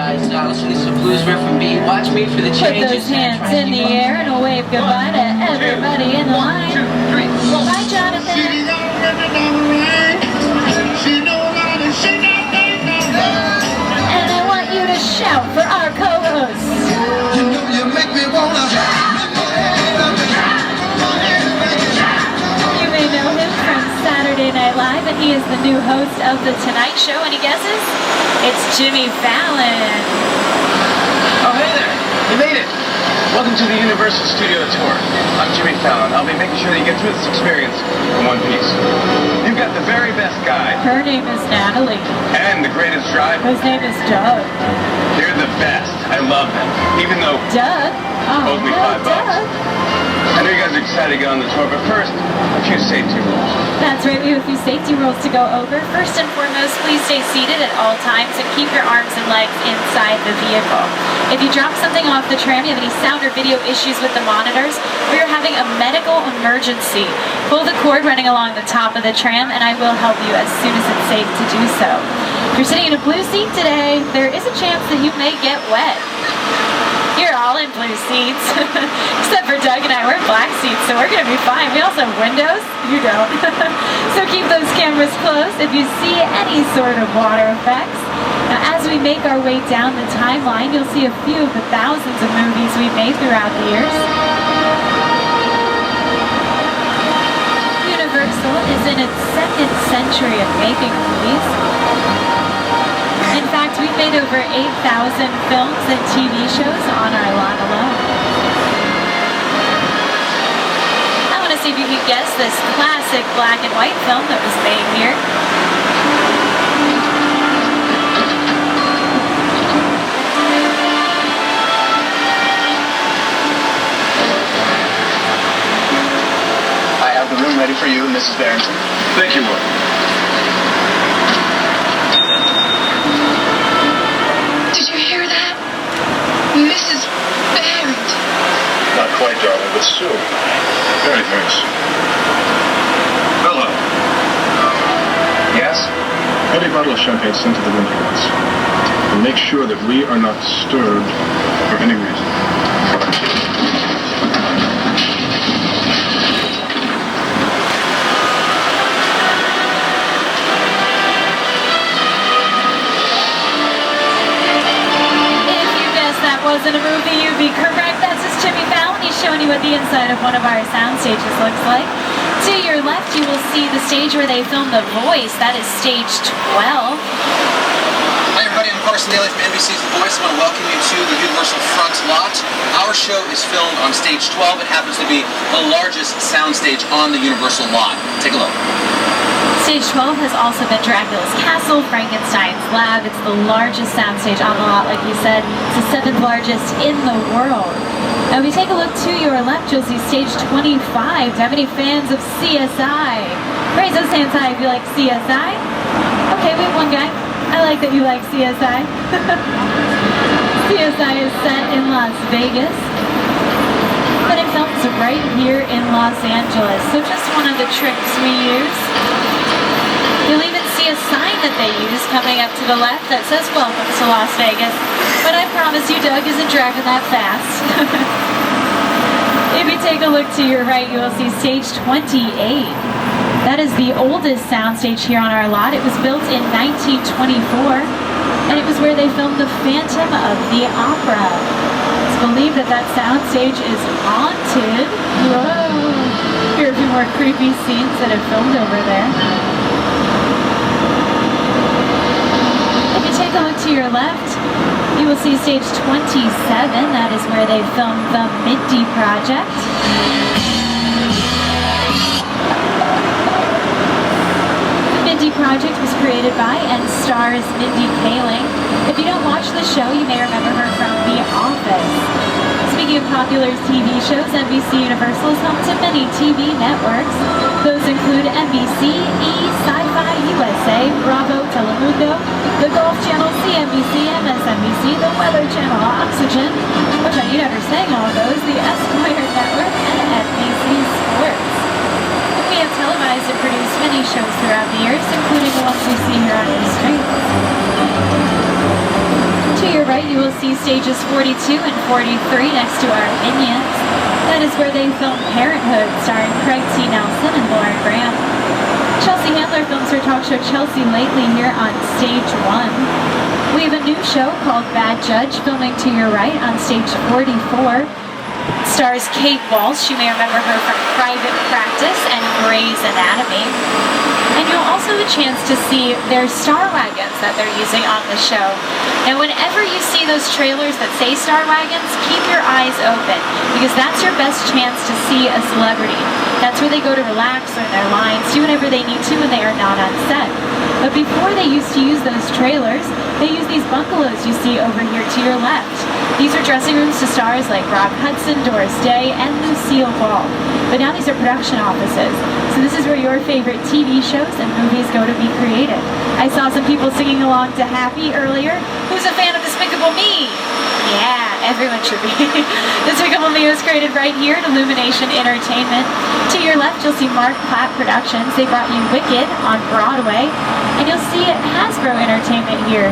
guys. Listen to some blues riff from B. Watch me for the changes. Put those hands in the air and wave goodbye to everybody in the line. 1, 2, 3. Bye, Jonathan. And I want you to shout for our co-host. You know you make me wanna. You may know him from Saturday Night Live, and he is the new host of The Tonight Show. Any guesses? It's Jimmy Fallon. Oh, hey there! You made it! Welcome to the Universal Studio Tour. I'm Jimmy Fallon. I'll be making sure that you get through this experience in one piece. You've got the very best guide. Her name is Natalie. And the greatest driver. His name is Doug. They're the best. I love them. Even though Doug? Oh, owed me no, $5. Doug. I know you guys are excited to get on the tour, but first, a few safety rules. That's right, we have a few safety rules to go over. First and foremost, please stay seated at all times and keep your arms and legs inside the vehicle. If you drop something off the tram, you have any sound or video issues with the monitors, or you're having a medical emergency, pull the cord running along the top of the tram and I will help you as soon as it's safe to do so. If you're sitting in a blue seat today, there is a chance that you may get wet. You're all in blue seats, except for Doug and I, we're in black seats, so we're going to be fine. We also have windows. You don't. So keep those cameras close if you see any sort of water effects. Now, as we make our way down the timeline, you'll see a few of the thousands of movies we've made throughout the years. Universal is in its second century of making movies. In fact, we've made over 8,000 films and TV shows on our lot alone. I want to see if you can guess this classic black and white film that was made here. I have the room ready for you, Mrs. Barrington. Thank you, Roy. Mrs. Barrington. Not quite, darling, but soon. Very, very soon. Hello. Yes? Have a bottle of champagne sent to the room for once. And make sure that we are not disturbed for any reason. Wasn't a movie, you'd be correct. That's just Jimmy Fallon. He's showing you what the inside of one of our sound stages looks like. To your left, you will see the stage where they filmed The Voice. That is stage 12. Hi everybody, I'm Carson Daly from NBC's The Voice. I want to welcome you to the Universal Front Lot. Our show is filmed on stage 12. It happens to be the largest sound stage on the Universal lot. Take a look. Stage 12 has also been Dracula's Castle, Frankenstein's Lab. It's the largest soundstage on the lot, like you said. It's the 7th largest in the world. Now, if you take a look to your left, you'll see stage 25. Do you have any fans of CSI? Raise those hands high if you like CSI. Okay, we have one guy. I like that you like CSI. CSI is set in Las Vegas, but it films right here in Los Angeles. So just one of the tricks we use. You'll even see a sign that they use coming up to the left that says "Welcome to Las Vegas." But I promise you, Doug isn't driving that fast. If you take a look to your right, you will see stage 28. That is the oldest soundstage here on our lot. It was built in 1924, and it was where they filmed The Phantom of the Opera. It's believed that that soundstage is haunted. Whoa! Here are a few more creepy scenes that have filmed over there. If you take a look to your left, you will see stage 27. That is where they filmed The Mindy Project. The Mindy Project was created by and stars Mindy Kaling. If you don't watch the show, you may remember her from The Office. Speaking of popular TV shows, NBC Universal is home to many TV networks. Those include NBC, E, Sci-Fi, USA, Bravo, Telemundo, the Golf Channel, CNBC, MSNBC, the Weather Channel, Oxygen, which you never sang all those, the Esquire Network, and NBC Sports. We have televised and produced many shows throughout the years, including the ones we see here on the screen. To your your right, you will see stages 42 and 43 next to our Minions. That is where they filmed Parenthood, starring Craig T. Nelson and Lauren Graham. Chelsea Handler films her talk show Chelsea lately here on stage 1. We have a new show called Bad Judge, filming to your right on stage 44. Stars Kate Walsh. You may remember her from Private Practice and Grey's Anatomy. And you'll also have a chance to see their Star Wagons that they're using on the show. Now, whenever you see those trailers that say Star Wagons, keep your eyes open, because that's your best chance to see a celebrity. That's where they go to relax, learn their lines, do whatever they need to when they are not on set. But before they used to use those trailers, they use these bungalows you see over here to your left. These are dressing rooms to stars like Rock Hudson, Doris Day, and Lucille Ball. But now these are production offices. So this is where your favorite TV shows and movies go to be created. I saw some people singing along to Happy earlier. Who's a fan of Despicable Me? Yeah, everyone should be. Despicable Me was created right here at Illumination Entertainment. To your left, you'll see Mark Platt Productions. They brought you Wicked on Broadway. And you'll see Hasbro Entertainment here.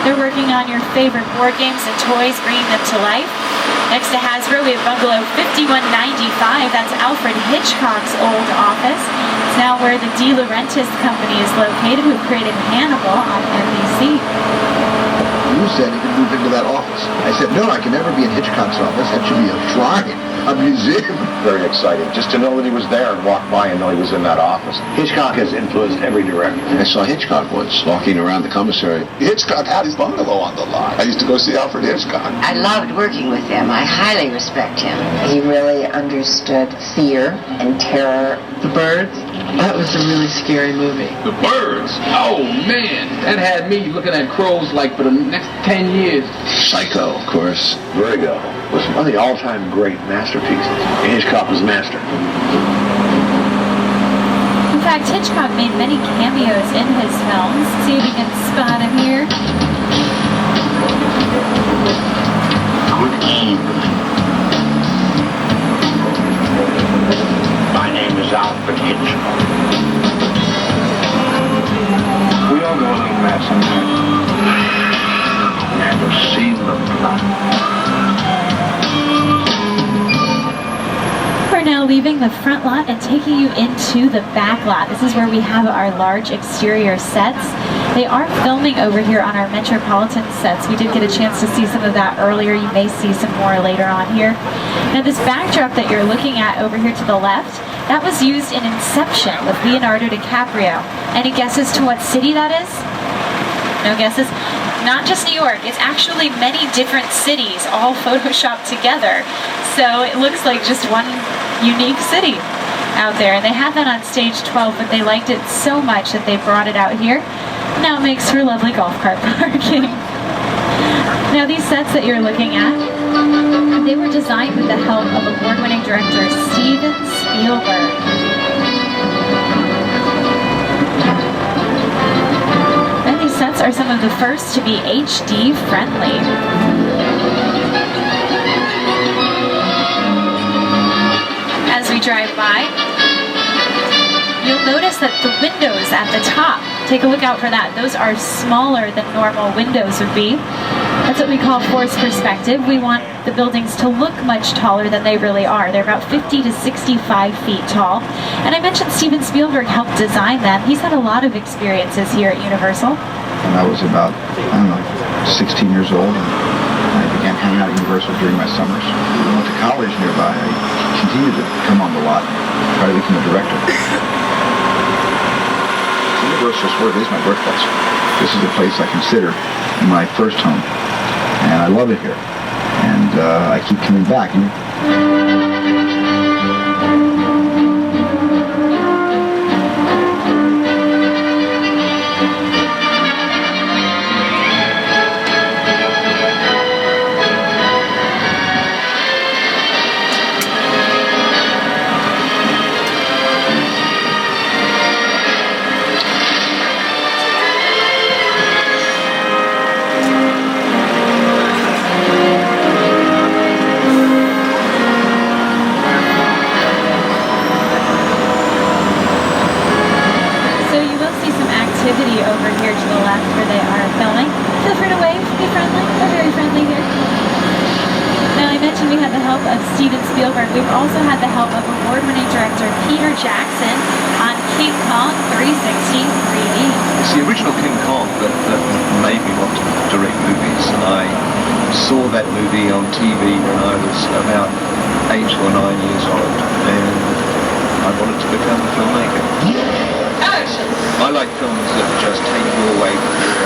They're working on your favorite board games and toys, bringing them to life. Next to Hasbro, we have Bungalow 5195. That's Alfred Hitchcock's old office. It's now where the De Laurentiis company is located, who created Hannibal on NBC. You said he could move into that office. I said, no, I can never be in Hitchcock's office. That should be a shrine, a museum. Very exciting. Just to know that he was there and walk by and know he was in that office. Hitchcock has influenced every director. I saw Hitchcock once walking around the commissary. Hitchcock had his bungalow on the lot. I used to go see Alfred Hitchcock. I loved working with him. I highly respect him. He really understood fear and terror. The Birds? That was a really scary movie. The Birds? Oh, man. That had me looking at crows like for the next 10 years. Psycho, of course. Vertigo was one of the all-time great masterpieces. Hitchcock was master. In fact, Hitchcock made many cameos in his films. See if you can spot him here. Good evening. My name is Alfred Hitchcock. We all go a little mad sometimes. Never seen the plot. We're now leaving the front lot and taking you into the back lot. This is where we have our large exterior sets. They are filming over here on our Metropolitan sets. We did get a chance to see some of that earlier. You may see some more later on here. Now this backdrop that you're looking at over here to the left, that was used in Inception with Leonardo DiCaprio. Any guesses to what city that is? No guesses? Not just New York, it's actually many different cities all photoshopped together. So it looks like just one unique city out there. And they had that on stage 12, but they liked it so much that they brought it out here. Now it makes for lovely golf cart parking. Now these sets that you're looking at, they were designed with the help of award-winning director Steven Spielberg. And these sets are some of the first to be HD friendly. As we drive by, you'll notice that the windows at the top, take a look out for that. Those are smaller than normal windows would be. That's what we call forced perspective. We want the buildings to look much taller than they really are. They're about 50 to 65 feet tall. And I mentioned Steven Spielberg helped design them. He's had a lot of experiences here at Universal. When I was about, 16 years old, I began hanging out at Universal during my summers. When I went to college nearby, I continued to come on the lot and try to become a director. Universal sort of is my birthplace. This is the place I consider my first home, and I love it here. And I keep coming back. Over here to the left where they are filming. Feel free to wave, be friendly. We're very friendly here. Now, I mentioned we had the help of Steven Spielberg. We've also had the help of award-winning director Peter Jackson on King Kong 360 3D. It's the original King Kong that made me want to direct movies. I saw that movie on TV when I was about 8 or 9 years old, and I wanted to become a filmmaker. Action! I like films that just take you away from your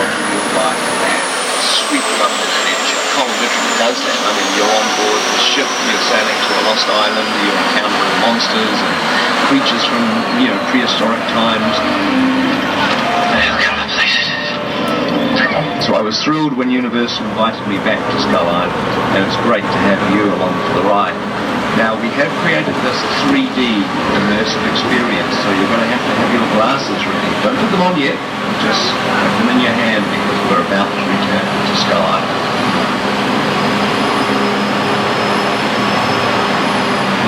life and sweep you up into adventure. Kong literally does that. I mean, you're on board the ship, you're sailing to a lost island, you're encountering monsters and creatures from, prehistoric times. How can I place it? So I was thrilled when Universal invited me back to Skull Island, and it's great to have you along for the ride. Now, we have created this 3D immersive experience, so you're going to have your glasses ready. Don't put them on yet, just have them in your hand because we're about to return to Skull Island.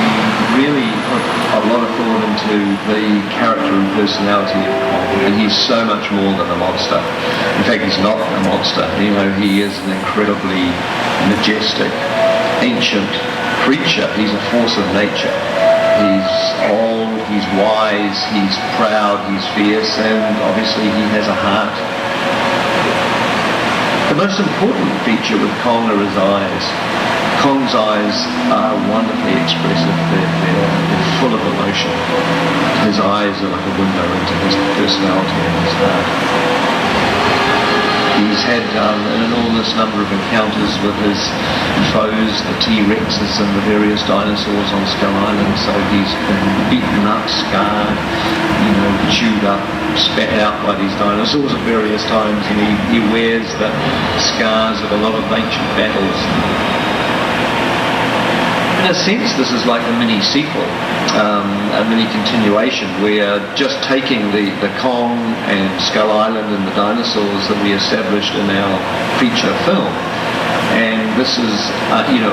We really put a lot of thought into the character and personality of Kong, and he's so much more than a monster. In fact, he's not a monster. He is an incredibly majestic, ancient creature. He's a force of nature. He's old, he's wise, he's proud, he's fierce, and obviously he has a heart. The most important feature with Kong are his eyes. Kong's eyes are wonderfully expressive. They're full of emotion. His eyes are like a window into his personality and his heart. He's had an enormous number of encounters with his foes, the T-Rexes and the various dinosaurs on Skull Island, so he's been beaten up, scarred, chewed up, spat out by these dinosaurs at various times, and he wears the scars of a lot of ancient battles. In a sense, this is like a mini sequel, a mini continuation. We're just taking the Kong and Skull Island and the dinosaurs that we established in our feature film, and this is,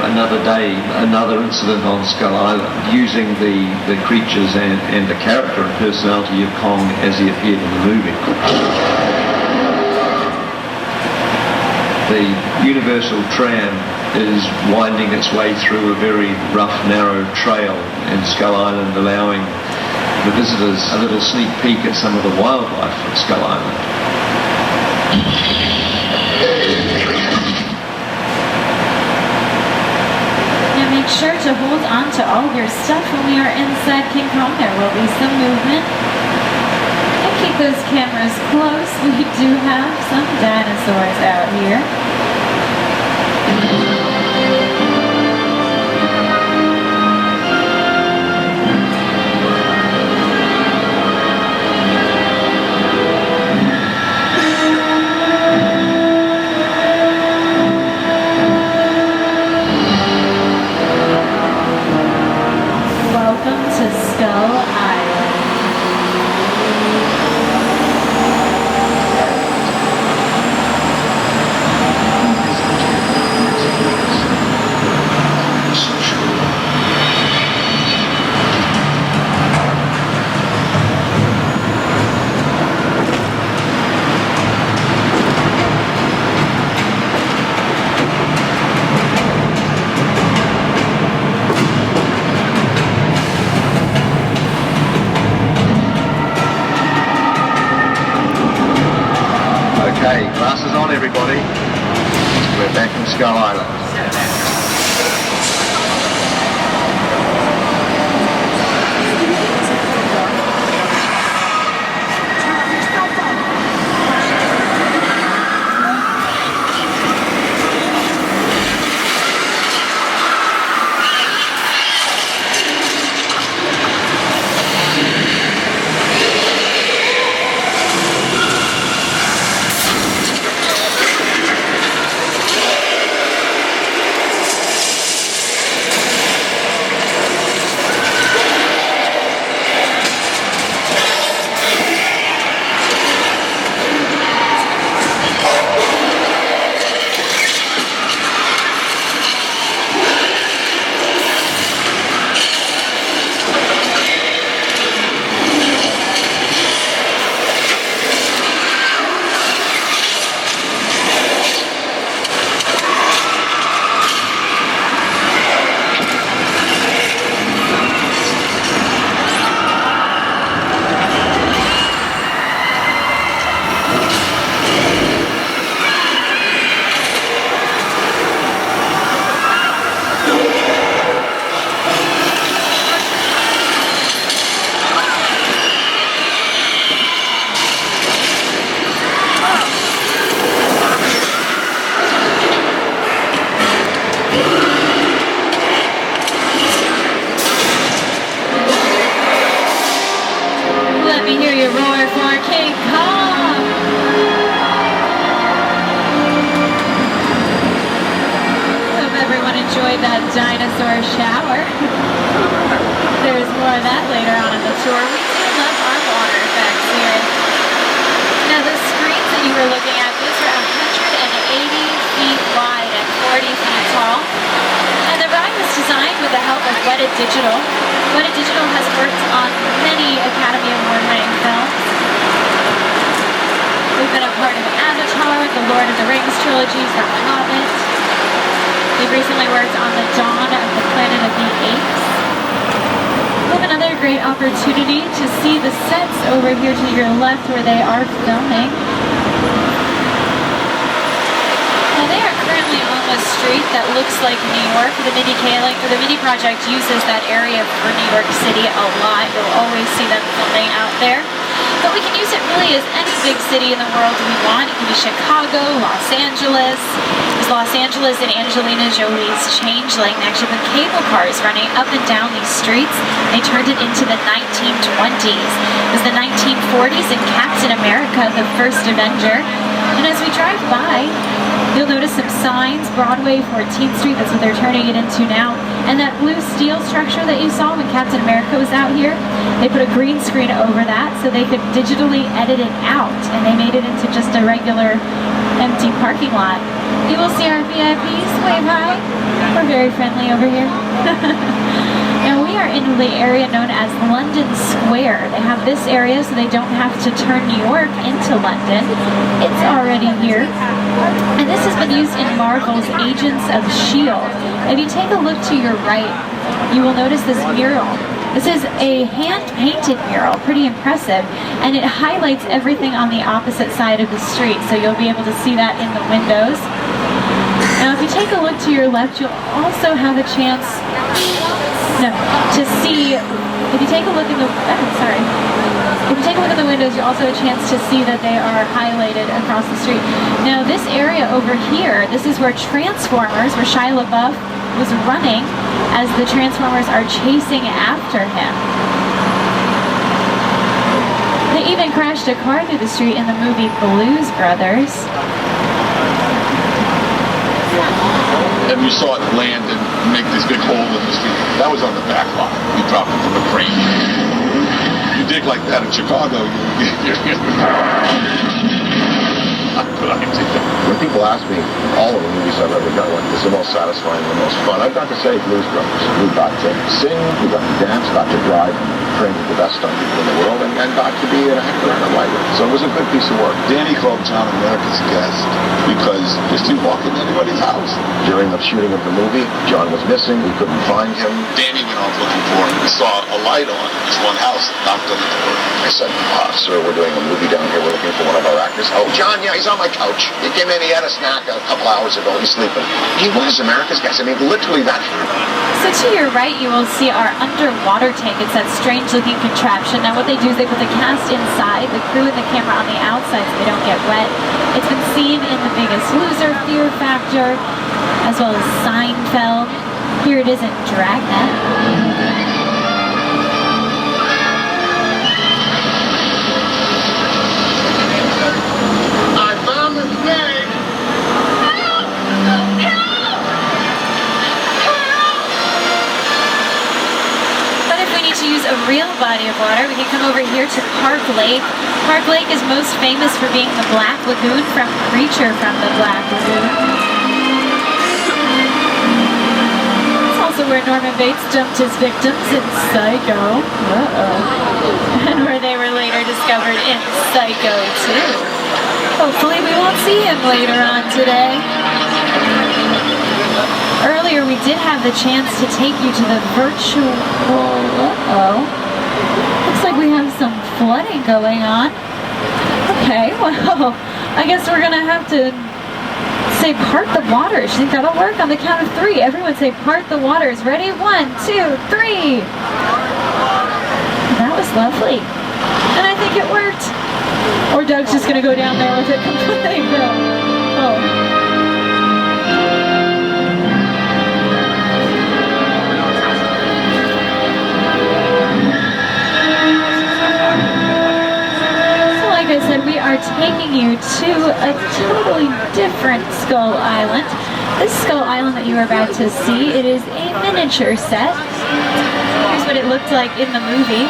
another day, another incident on Skull Island, using the creatures and the character and personality of Kong as he appeared in the movie. The Universal tram is winding its way through a very rough, narrow trail in Skull Island, allowing the visitors a little sneak peek at some of the wildlife at Skull Island. Now make sure to hold on to all your stuff when we are inside King Kong. There will be some movement. And keep those cameras close. We do have some dinosaurs out here. Welcome to Skull Island. Okay, glasses on, everybody. We're back in Skull Island. dinosaur shower. There's more of that later on in the tour. We do love our water effects here. Now the screens that you were looking at, these are 180 feet wide and 40 feet tall. And the ride was designed with the help of Weta Digital. Weta Digital has worked on many Academy Award-winning films. We've been a part of Avatar, the Lord of the Rings trilogies, The Hobbit. We've recently worked on the Dawn of the Planet of the Apes. We have another great opportunity to see the sets over here to your left where they are filming. Now they are currently on the street that looks like New York. The Mini project uses that area for New York City a lot. You'll always see them filming out there. But we can use it really as any big city in the world we want. It can be Chicago, Los Angeles. There's Los Angeles and Angelina Jolie's Changeling. They actually put cable cars running up and down these streets. They turned it into the 1920s. It was the 1940s in Captain America, the first Avenger. And as we drive by, you'll notice some signs, Broadway, 14th Street, that's what they're turning it into now. And that blue steel structure that you saw when Captain America was out here, they put a green screen over that so they could digitally edit it out. And they made it into just a regular empty parking lot. You will see our VIPs, wave hi. We're very friendly over here. Now we are in the area known as London Square. They have this area so they don't have to turn New York into London. It's already here. And this has been used in Marvel's Agents of S.H.I.E.L.D. If you take a look to your right, you will notice this mural. This is a hand-painted mural, pretty impressive, and it highlights everything on the opposite side of the street, so you'll be able to see that in the windows. Now if you take a look to your left, you'll also have a chance to see, if you take a look in the, if you take a look at the windows, you also have a chance to see that they are highlighted across the street. Now this area over here, this is where Transformers, where Shia LaBeouf was running as the Transformers are chasing after him. They even crashed a car through the street in the movie Blues Brothers. And we saw it land and make this big hole in the street. That was on the back lot. We dropped it from a crane. You dig like that in Chicago, When people ask me, all of the movies I've ever done, what is the most satisfying and the most fun, I've got to say Blues Brothers. We got to sing, we got to dance, got to drive, train with the best stunt people in the world, and got to be an actor and a writer. So it was a good piece of work. Danny called John America's guest because just didn't walk into anybody's house. During the shooting of the movie, John was missing. We couldn't find him. Danny went off looking for him. He saw a light on in this one house, knocked on the door. I said, sir, we're doing a movie down here. We're looking for one of our actors. Oh, John, yeah, he's on my couch. He came in, he had a snack a couple hours ago. He's sleeping. He was America's guest. I mean, literally that happened. So to your right, you will see our underwater tank. It's that strange-looking contraption. Now what they do is they put the cast inside, the crew and the camera on the outside so they don't get wet. It's been seen in The Biggest Loser, Fear Factor, as well as Seinfeld. Here it is in Dragnet. To use a real body of water, we can come over here to Park Lake. Park Lake is most famous for being the Black Lagoon from Creature from the Black Lagoon. It's also where Norman Bates dumped his victims in Psycho. And where they were later discovered in Psycho 2. Hopefully we won't see him later on today. Earlier, we did have the chance to take you to the virtual... Looks like we have some flooding going on. Okay, well, I guess we're gonna have to say part the waters. You think that'll work? On the count of 3, everyone say part the waters. Ready? 1, 2, 3. That was lovely. And I think it worked. Or Doug's just gonna go down there with it completely filled. Oh. Like I said, we are taking you to a totally different Skull Island. This Skull Island that you are about to see, it is a miniature set. Here's what it looked like in the movie.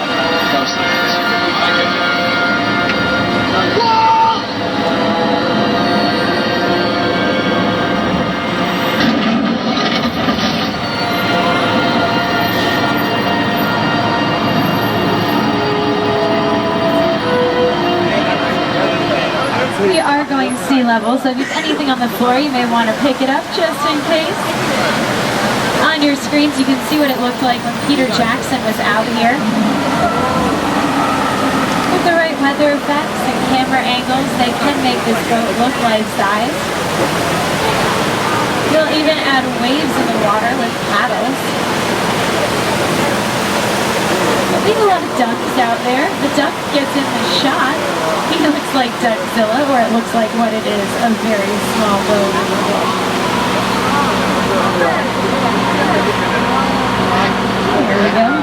We are going sea level, so if there's anything on the floor, you may want to pick it up just in case. On your screens, you can see what it looked like when Peter Jackson was out here. With the right weather effects and camera angles, they can make this boat look life-size. They'll even add waves in the water with paddles. We have a lot of ducks out there. The duck gets in the shot. He looks like Duckzilla, or it looks like what it is, a very small boat. There we go.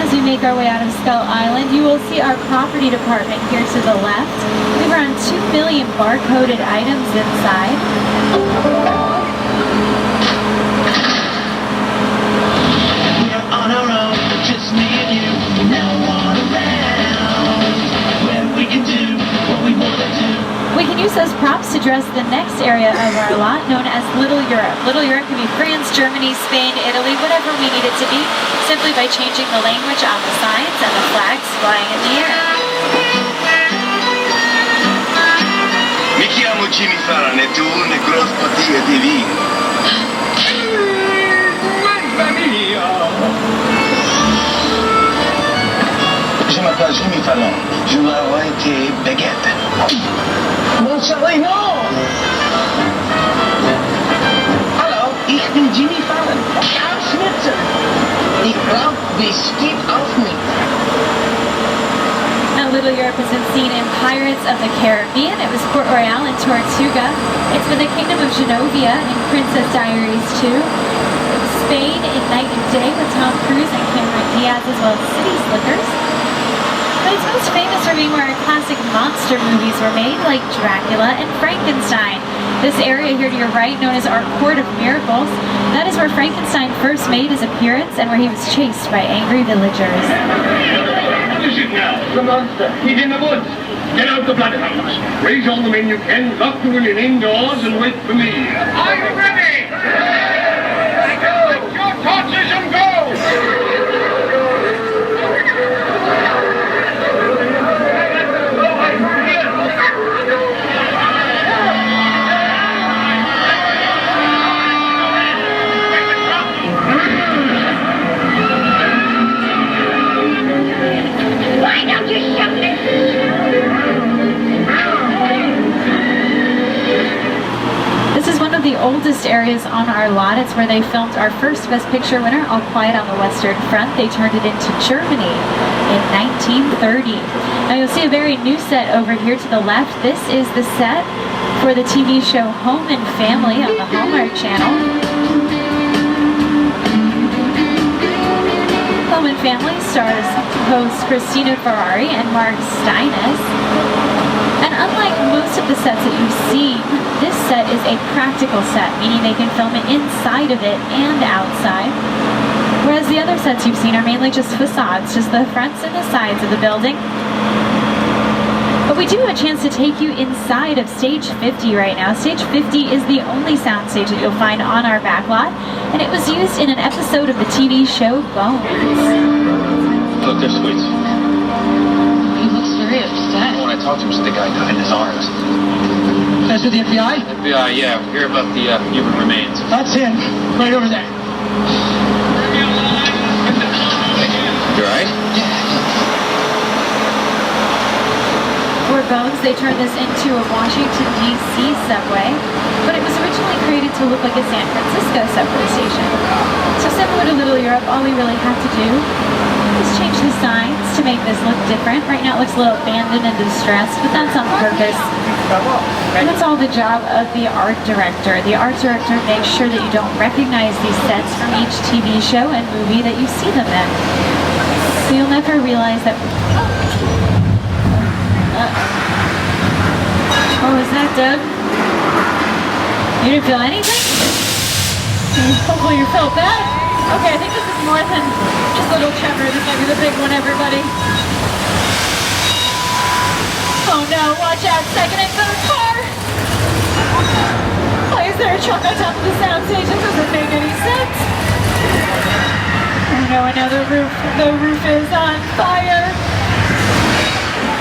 As we make our way out of Skull Island, you will see our property department here to the left. We have around 2 million barcoded items inside. On our own, just me and you, no one around. Where we can do what we want to do. We can use those props to dress the next area of our lot, known as Little Europe. Little Europe can be France, Germany, Spain, Italy, whatever we need it to be, simply by changing the language on the signs and the flags flying in the air. Mi chiamo Jimmy Fallon e tu ne grosse patia di vino. Je m'appelle Jimmy Fallon. Je l'aurais été baguette. Mon chéri, non! Hallo, ich bin Jimmy Fallon. Aus Schnitzer. Ich glaub, wir steht auf mich. Now, Little Europe has been seen in Pirates of the Caribbean. It was Port Royal and Tortuga. It's been the Kingdom of Genovia in Princess Diaries 2. Spain in Night and Day with Tom Cruise and Cameron Diaz, as well as City Slickers. But it's most famous for being where our classic monster movies were made, like Dracula and Frankenstein. This area here to your right, known as our Court of Miracles, that is where Frankenstein first made his appearance and where he was chased by angry villagers. What is it now? The monster. He's in the woods. Get out the bloodhounds. Raise all the men you can, lock the women indoors, and wait for me. Are you ready? Let your torches and go! Why don't you shut it? This is one of the oldest areas on our lot. It's where they filmed our first Best Picture winner, All Quiet on the Western Front. They turned it into Germany in 1930. Now you'll see a very new set over here to the left. This is the set for the TV show Home and Family on the Hallmark Channel. Home and Family stars hosts Christina Ferrari and Mark Steines. And unlike most of the sets that you've seen, this set is a practical set, meaning they can film it inside of it and outside. Whereas the other sets you've seen are mainly just facades, just the fronts and the sides of the building. But we do have a chance to take you inside of Stage 50 right now. Stage 50 is the only soundstage that you'll find on our backlot, and it was used in an episode of the TV show Bones. Look, they're sweet. He looks very upset. When I talked to him, the guy died in his arms. That's with the FBI? FBI, yeah. We hear about the human remains. That's him. Right over there. You alright? For Bones, they turned this into a Washington, D.C. subway, but it was originally created to look like a San Francisco subway station. So similar to Little Europe, all we really had to do always change the signs to make this look different. Right now it looks a little abandoned and distressed, but that's on purpose. And that's all the job of the art director. The art director makes sure that you don't recognize these sets from each TV show and movie that you see them in. So you'll never realize that... What was that, Doug? You didn't feel anything? Hopefully you felt that. Okay, I think this is more than just a little tremor. This might be the big one, everybody. Oh no, watch out, second exit car! Why is there a truck on top of the soundstage? This doesn't make any sense. Oh no, I know the roof is on fire.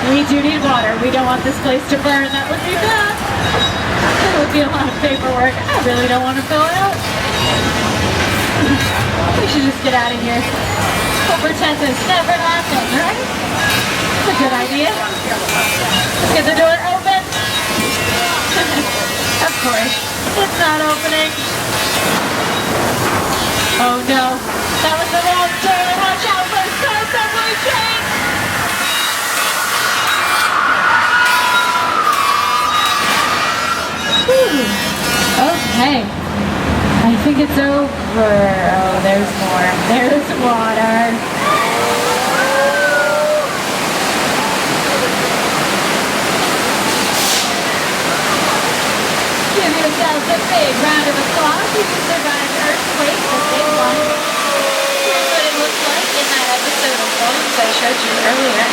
We do need water. We don't want this place to burn. That would be bad. It would be a lot of paperwork. I really don't want to fill out. We should just get out of here. We'll pretend this never happened, right? It's a good idea. Let's get the door open. Of course, it's not opening. Oh no, that was the wrong turn. Watch out for the subway train. Okay. I think it's over. Oh, there's more. There's water. Give yourselves a big round of applause if you survived earthquake, the big one. Here's what it looks like in that episode of Bones I showed you earlier.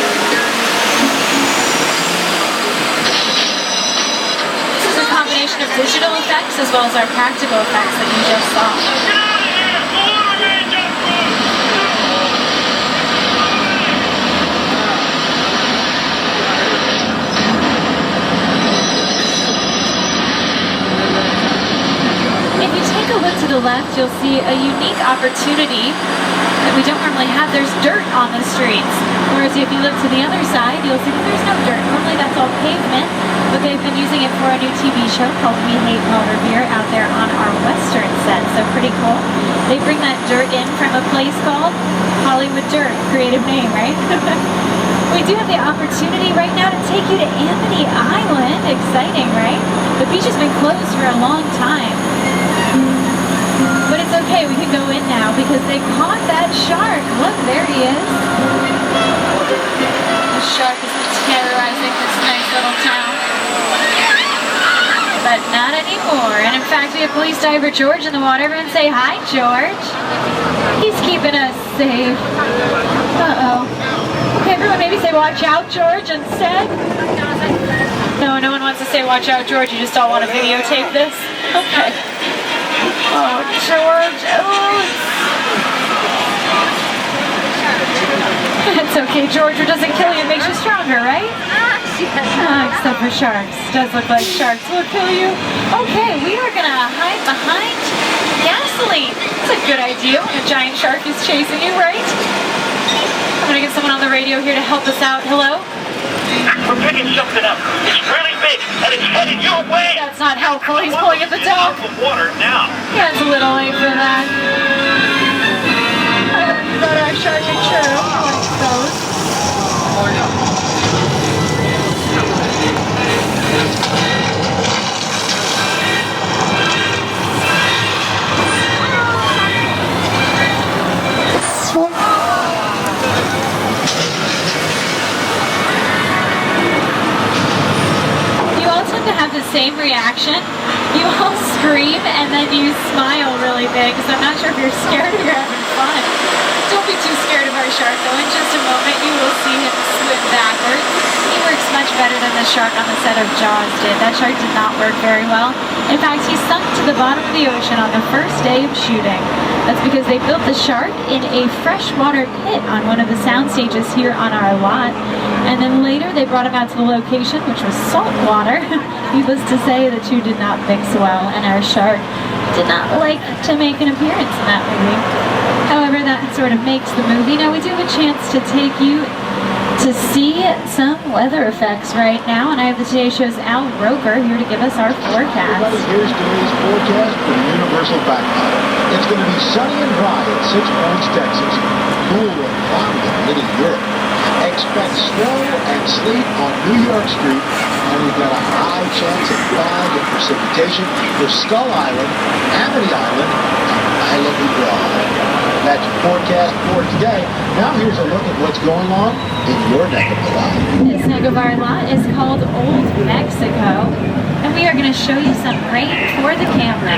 Combination of digital effects as well as our practical effects that you just saw. If you take a look to the left, you'll see a unique opportunity that we don't normally have. There's dirt on the streets. Whereas if you look to the other side, you'll see that there's no dirt. Normally that's all pavement, but they've been using it for a new TV show called We Hate Whoville out there on our western set. So pretty cool. They bring that dirt in from a place called Hollywood Dirt. Creative name, right? We do have the opportunity right now to take you to Amity Island. Exciting, right? The beach has been closed for a long time. But it's okay, we can go in now because they caught that shark. Look, there he is. The shark is terrorizing this nice little town. But not anymore. And in fact, we have police diver George in the water. Everyone say hi, George. He's keeping us safe. Uh-oh. Okay, everyone maybe say watch out, George, instead. No, no one wants to say watch out, George. You just all want to videotape this? Okay. Oh, George. Oh. It's okay, George. It doesn't kill you. It makes you stronger, right? Except for sharks. Does look like sharks will kill you. Okay, we are going to hide behind gasoline. That's a good idea when a giant shark is chasing you, right? I'm going to get someone on the radio here to help us out. Hello? We're picking something up. It's really big, and it's headed your way. That's not helpful. He's pulling at the dock. Water now. Yeah, it's a little late for that. You better have shark insurance. I suppose. Have the same reaction. You all scream and then you smile really big, so I'm not sure if you're scared or you're having fun. Don't be too scared of our shark though. In just a moment you will see him swim backwards. He works much better than the shark on the set of Jaws did. That shark did not work very well. In fact, he sunk to the bottom of the ocean on the first day of shooting. That's because they built the shark in a freshwater pit on one of the sound stages here on our lot. And then later they brought him out to the location, which was salt water. Needless to say, the two did not mix well, and our shark did not like to make an appearance in that movie. However, that sort of makes the movie. Now we do have a chance to take you to see some weather effects right now, and I have the Today Show's Al Roker here to give us our forecast. Here's today's forecast for the Universal Backlot. It's going to be sunny and dry at 6 Points, Texas. Cool and cloudy City, Europe. Expect snow and sleet on New York Street, and we've got a high chance of fog and precipitation for Skull Island, Amity Island, and Island Broad. That's your forecast for today. Now here's a look at what's going on in your neck of the lot. This neck of our lot is called Old Mexico, and we are going to show you some rain for the camera.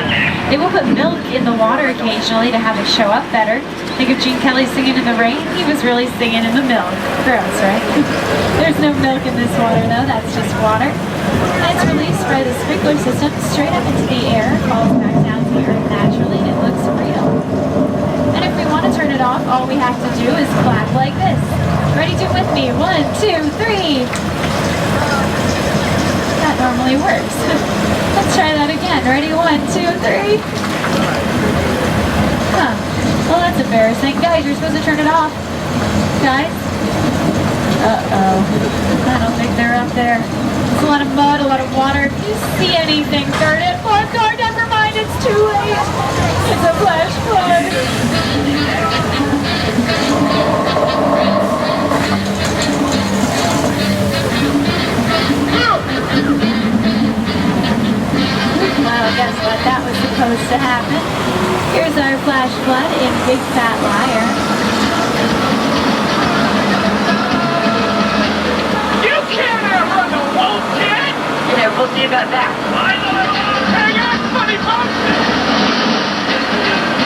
They will put milk in the water occasionally to have it show up better. Think of Gene Kelly singing in the rain? He was really singing in the milk. Gross, right? There's no milk in this water though, that's just water. And it's released by the sprinkler system straight up into the air, falls back down to the earth naturally, and it looks real. And if we want to turn it off, all we have to do is clap like this. Ready? Do it with me. 1, 2, 3. That normally works. Let's try that again. Ready? 1, 2, 3. Huh. Well, that's embarrassing. Guys, you're supposed to turn it off. Guys? Uh-oh. I don't think they're up there. There's a lot of mud, a lot of water. If you see anything, turn it. Oh, God, never mind. It's too late. It's a flash flood. Well, guess what? That was supposed to happen. Here's our flash flood in Big Fat Liar. You can't outrun a wolf, kid! Yeah, we'll see about that. Hang on, funny folks!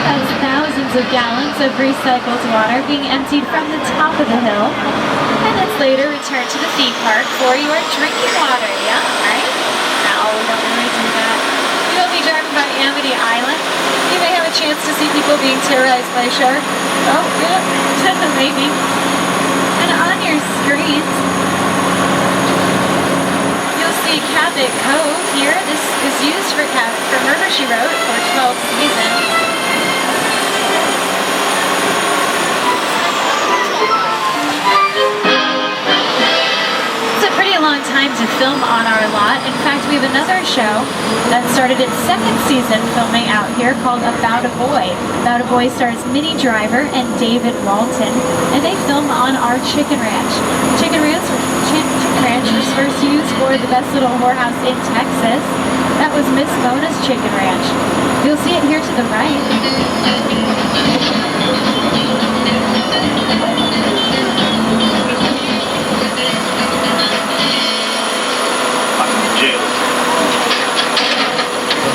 That's thousands of gallons of recycled water being emptied from the top of the hill, and it's later returned to the theme park for your drinking water. Yeah, right? No, we don't really do that. We will be driving by Amity Island. You may have a chance to see people being terrorized by sharks. Oh, yeah, maybe. And on your screens, you'll see Cabot Cove here. This is used for Murder, She Wrote for 12 seasons. Long time to film on our lot. In fact, we have another show that started its second season filming out here called About a Boy. About a Boy stars Minnie Driver and David Walton, and they film on our chicken ranch. Chicken ranch was first used for the best little whorehouse in Texas. That was Miss Mona's Chicken Ranch. You'll see it here to the right.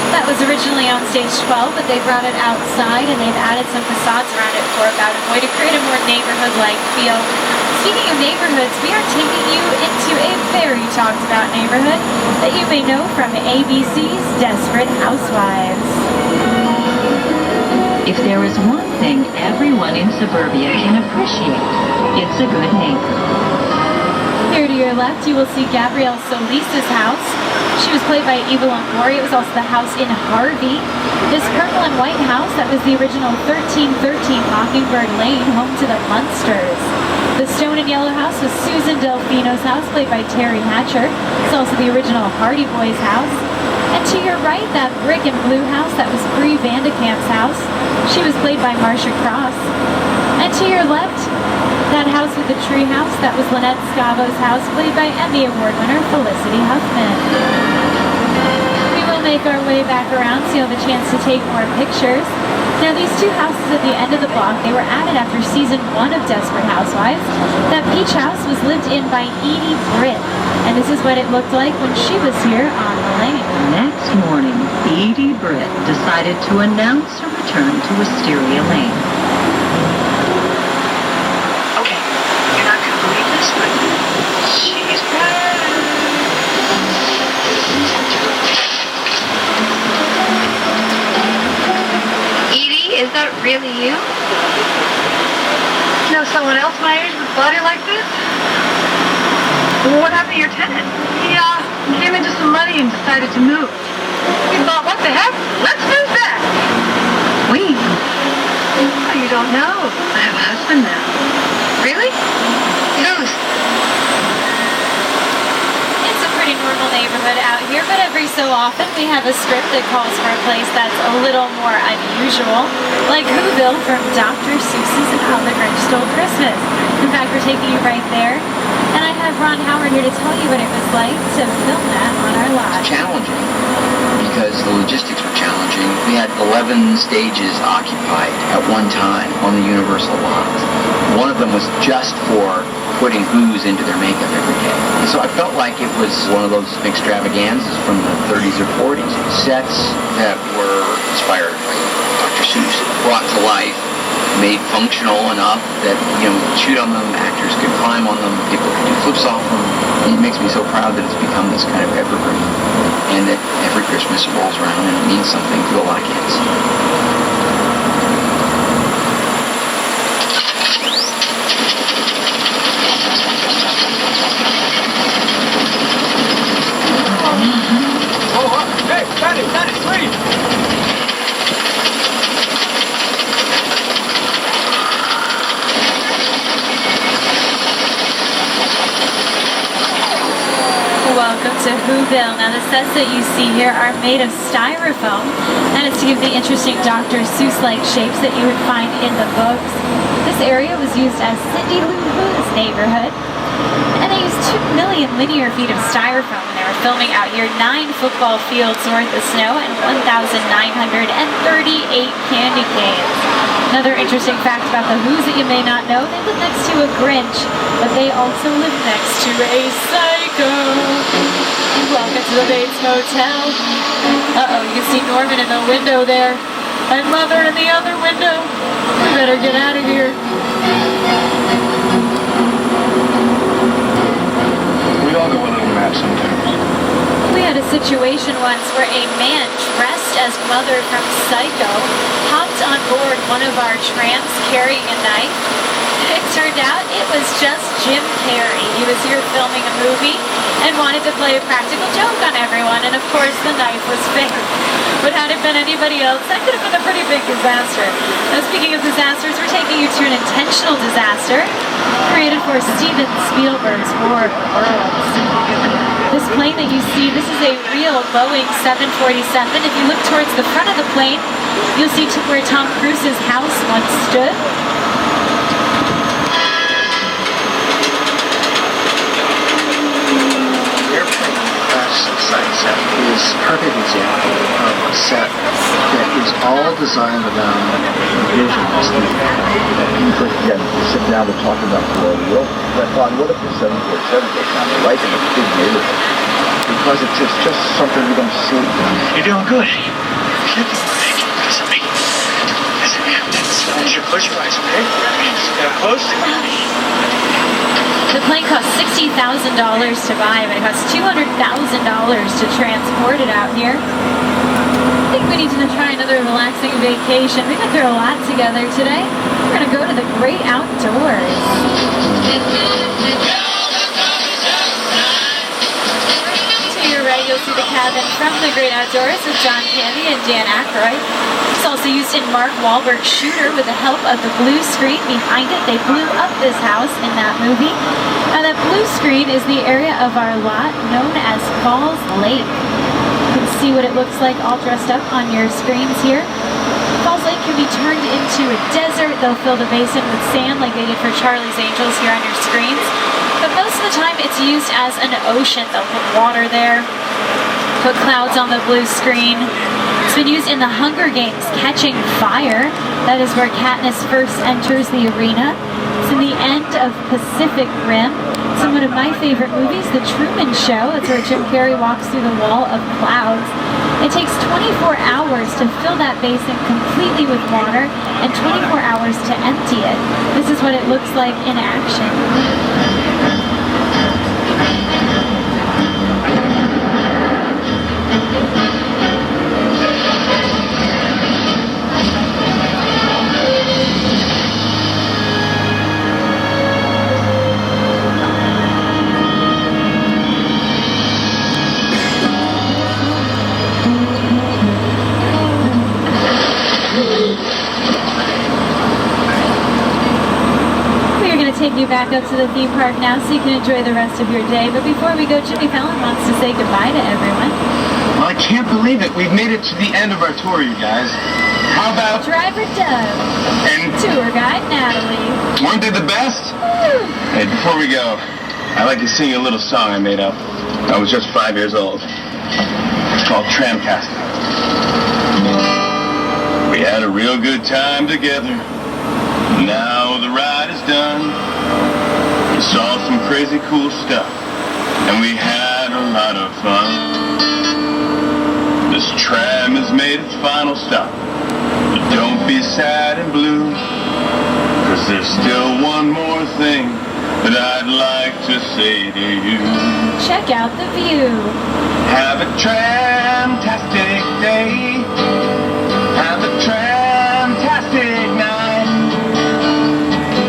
That was originally on stage 12, but they brought it outside and they've added some facades around it for About a Boy to create a more neighborhood-like feel. Speaking of neighborhoods, we are taking you into a very talked about neighborhood that you may know from ABC's Desperate Housewives. If there is one thing everyone in suburbia can appreciate, it's a good neighbor. Here to your left, you will see Gabrielle Solis's house. She was played by Eva Longoria. It was also the house in Harvey. This purple and white house, that was the original 1313 Mockingbird Lane, home to the Munsters. The stone and yellow house was Susan Delfino's house, played by Terry Hatcher. It's also the original Hardy Boys house. And to your right, that brick and blue house, that was Bree Vandekamp's house. She was played by Marcia Cross. And to your left, that house with the tree house, that was Lynette Scavo's house, played by Emmy Award winner Felicity Huffman. We will make our way back around so you'll have a chance to take more pictures. Now these two houses at the end of the block, they were added after season 1 of Desperate Housewives. That peach house was lived in by Edie Britt, and this is what it looked like when she was here on the lane. Next morning, Edie Britt decided to announce her return to Wisteria Lane. She's back. Edie, is that really you? You know someone else my age with a body like this? What happened to your tenant? He came into some money and decided to move. We thought, what the heck? Let's move back. We? Oh, you don't know. I have a husband now. Really? Who's? It's a pretty normal neighborhood out here, but every so often we have a script that calls for a place that's a little more unusual, like Whoville from Dr. Seuss's How the Grinch Stole Christmas. In fact, we're taking you right there. And I have Ron Howard here to tell you what it was like to film that on our lot. Challenging, because the logistics were challenging. We had 11 stages occupied at one time on the Universal lot. One of them was just for putting Who's into their makeup every day. And so I felt like it was one of those extravaganzas from the 30s or 40s. Sets that were inspired by Dr. Seuss, brought to life, made functional enough that, shoot on them, actors could climb on them, people could do flips off them. And it makes me so proud that it's become this kind of evergreen, and that every Christmas rolls around and it means something to a lot of kids. Hey, Daddy, sweetie! Welcome to Whoville. Now the sets that you see here are made of styrofoam, and it's to give the interesting Dr. Seuss-like shapes that you would find in the books. This area was used as Cindy Lou Who's neighborhood, and they used 2 million linear feet of styrofoam when they were filming out here, 9 football fields worth of snow, and 1,938 candy canes. Another interesting fact about the Who's that you may not know, they live next to a Grinch, but they also live next to a Psycho. Welcome to the Bates Motel. Uh-oh, you can see Norman in the window there, and Mother in the other window. We better get out of here. We all go a little mad sometimes. We had a situation once where a man dressed as Mother from Psycho hopped on board one of our trams carrying a knife. It turned out it was just Jim Carrey. He was here filming a movie and wanted to play a practical joke on everyone, and of course the knife was fake. But had it been anybody else, that could have been a pretty big disaster. Now speaking of disasters, we're taking you to an intentional disaster created for Steven Spielberg's War of the Worlds. This plane that you see, this is a real Boeing 747. If you look towards the front of the plane, you'll see where Tom Cruise's house once stood. Set is a perfect example of a set that is all designed around the vision of Steve. Again, to sit down to talk about Whoville, I thought, what if the 747 goes down right in a big neighborhood? Because it's just something we don't see. You're doing good. Listen to me. Listen, close your eyes, okay? Now close. The plane cost $60,000 to buy, but it costs $200,000 to transport it out here. I think we need to try another relaxing vacation. We've been through a lot together today. We're going to go to the great outdoors. To your right, you'll see the cabin from the great outdoors with John Candy and Dan Aykroyd. It's also used in Mark Wahlberg's Shooter with the help of the blue screen behind it. They blew up this house in that movie. And that blue screen is the area of our lot known as Falls Lake. You can see what it looks like all dressed up on your screens here. Falls Lake can be turned into a desert. They'll fill the basin with sand like they did for Charlie's Angels here on your screens. But most of the time it's used as an ocean. They'll put water there, put clouds on the blue screen. It's been used in the Hunger Games, Catching Fire. That is where Katniss first enters the arena. It's in the end of Pacific Rim. It's in one of my favorite movies, The Truman Show. That's where Jim Carrey walks through the wall of clouds. It takes 24 hours to fill that basin completely with water and 24 hours to empty it. This is what it looks like in action. Take you back up to the theme park now so you can enjoy the rest of your day. But before we go, Jimmy Fallon wants to say goodbye to everyone. Well, I can't believe it. We've made it to the end of our tour, you guys. How about driver Doug and tour guide Natalie? weren't they the best? Hey, before we go, I'd like to sing you a little song I made up. I was just 5 years old. It's called Tramcasting. We had a real good time together. Now the ride is done. We saw some crazy cool stuff, and we had a lot of fun. This tram has made its final stop, but don't be sad and blue, 'cause there's still one more thing that I'd like to say to you. Check out the view. Have a tram-tastic day. Have a tram-tastic night.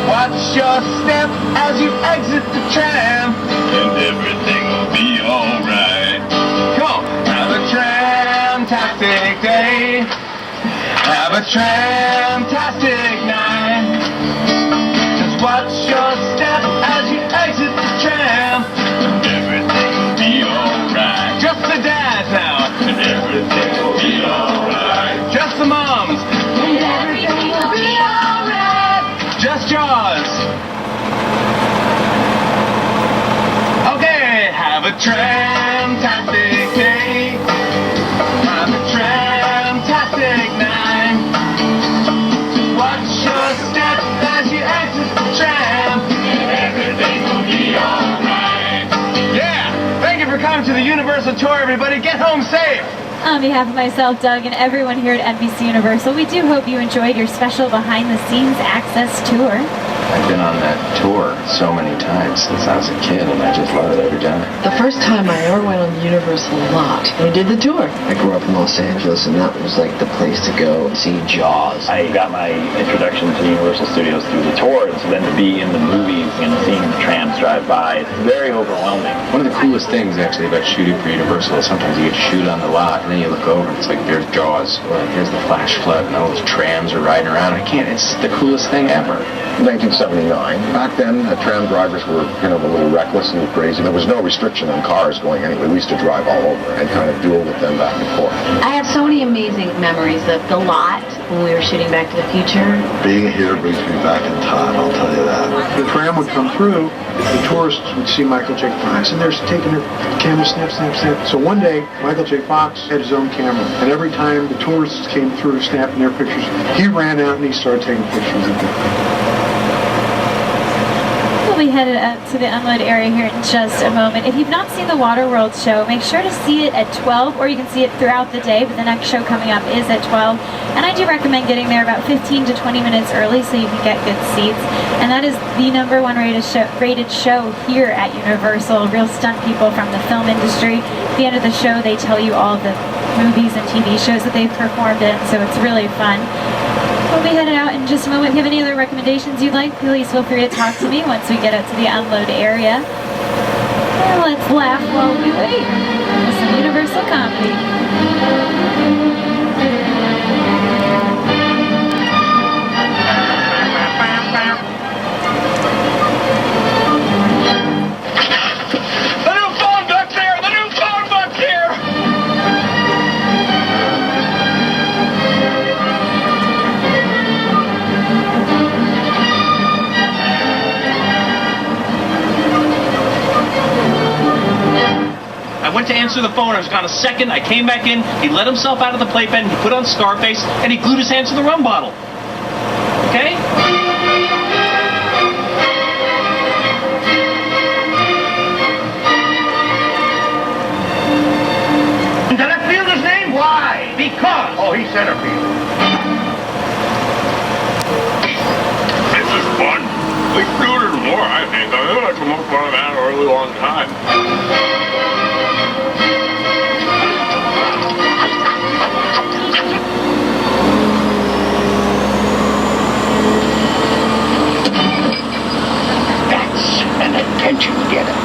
Watch your step as you exit the tram, and everything will be alright. Come on, have a tram-tastic day. Have a tram-tastic night. Just watch your step as you exit the tram, and everything will be alright. Just the dads now, and everything will be alright. Just the moms, and everything will be alright. Just yours. Okay, have a tram-tastic day. Have a tram-tastic night. Watch your step as you exit the tram, and everything will be alright. Yeah! Thank you for coming to the Universal Tour, everybody. Get home safe! On behalf of myself, Doug, and everyone here at NBC Universal, we do hope you enjoyed your special behind-the-scenes access tour. I've been on that tour so many times since I was a kid, and I just love it every time. The first time I ever went on the Universal lot, we did the tour. I grew up in Los Angeles, and that was like the place to go and see Jaws. I got my introduction to Universal Studios through the tour, and so then to be in the movies and seeing the trams drive by, it's very overwhelming. One of the coolest things, actually, about shooting for Universal is sometimes you get to shoot on the lot, and then you look over, and it's like, there's Jaws, or here's the flash flood, and all those trams are riding around. It's the coolest thing ever. 1979. Back then, tram drivers were kind of a little reckless and crazy. There was no restriction on cars going anywhere. We used to drive all over and kind of duel with them back and forth. I have so many amazing memories of the lot when we were shooting Back to the Future. Being here brings me back in time, I'll tell you that. The tram would come through, the tourists would see Michael J. Fox, and they're taking their camera snap, snap, snap. So one day, Michael J. Fox had his own camera, and every time the tourists came through snapping their pictures, he ran out and he started taking pictures of them. We'll be headed up to the unload area here in just a moment. If you've not seen the Waterworld show, make sure to see it at 12, or you can see it throughout the day, but the next show coming up is at 12. And I do recommend getting there about 15 to 20 minutes early so you can get good seats. And that is the #1 rated show here at Universal. Real stunt people from the film industry. At the end of the show, they tell you all the movies and TV shows that they've performed in, so it's really fun. We'll be headed out in just a moment. If you have any other recommendations you'd like, please feel free to talk to me once we get up to the unload area. And let's laugh while we wait with some Universal comedy. The new phone book's here! The new phone book's here! I went to answer the phone, I was gone a second, I came back in, he let himself out of the playpen, he put on Scarface, and he glued his hands to the rum bottle. Okay? Did I feel his name? Why? Because. Oh, he's centerpiece. This is fun. We should do it more, I think. I think that's more fun than a really long time. That's an attention getter.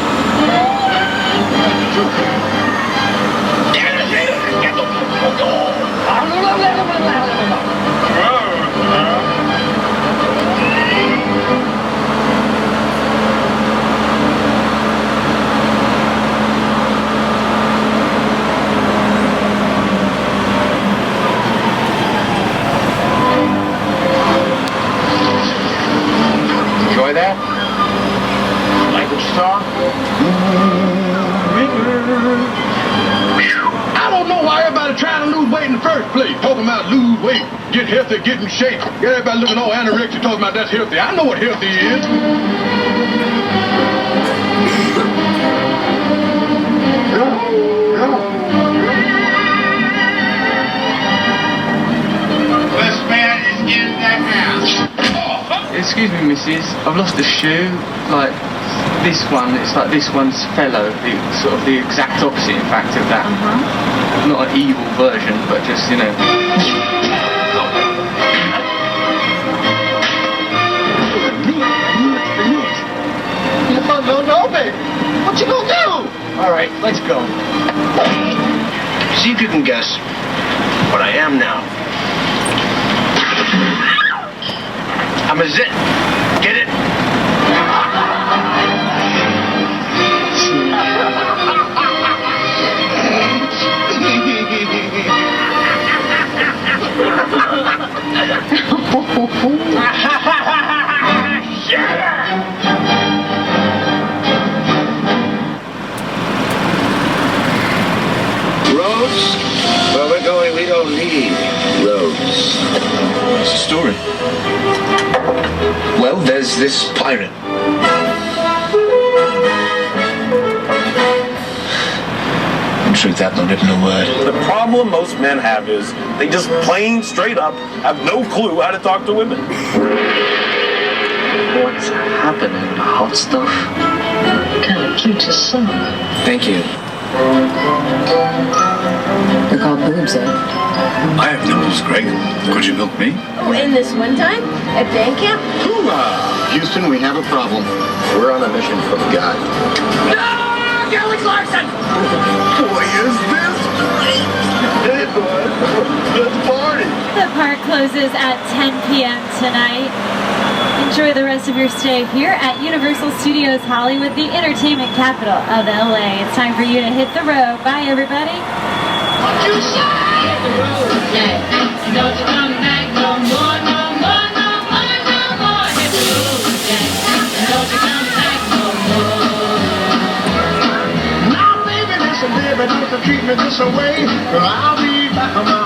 enjoy that? Like what you saw? I don't know why everybody trying to lose weight in the first place. Talking about lose weight, get healthy, get in shape. Get everybody looking all anorexic, talking about that's healthy. I know what healthy is. This man is in the house. Excuse me, missus, I've lost a shoe. Like, this one, it's like this one's fellow, sort of the exact opposite, in fact, of that. Not an evil version, but just, you know. No, baby. What you gonna do? All right, let's go. See if you can guess what I am now. I'm a zit. Get it? Roads? Where we're going, we don't need roads. What's the story? Well, there's this pirate. In truth, I've not written a word. The problem most men have is they just plain straight up have no clue how to talk to women. What's happening, hot stuff? Kind of cute to some. Thank you. They're called boobs, eh? I have nipples, Greg. Could you milk me? Oh, in this one time? At band camp? Houston, we have a problem. We're on a mission from God. No! Kelly Clarkson! Boy, is this great! Hey, boy. Let's party. The park closes at 10 p.m. tonight. Enjoy the rest of your stay here at Universal Studios Hollywood, the entertainment capital of LA. It's time for you to hit the road. Bye, everybody. What you say? Hit the road, Jack. Don't you come back no more, no more, no more, no more. Hit the road, Jack. Don't you come back no more. Now, baby, listen, baby, don't you treat me this way. I'll be back on my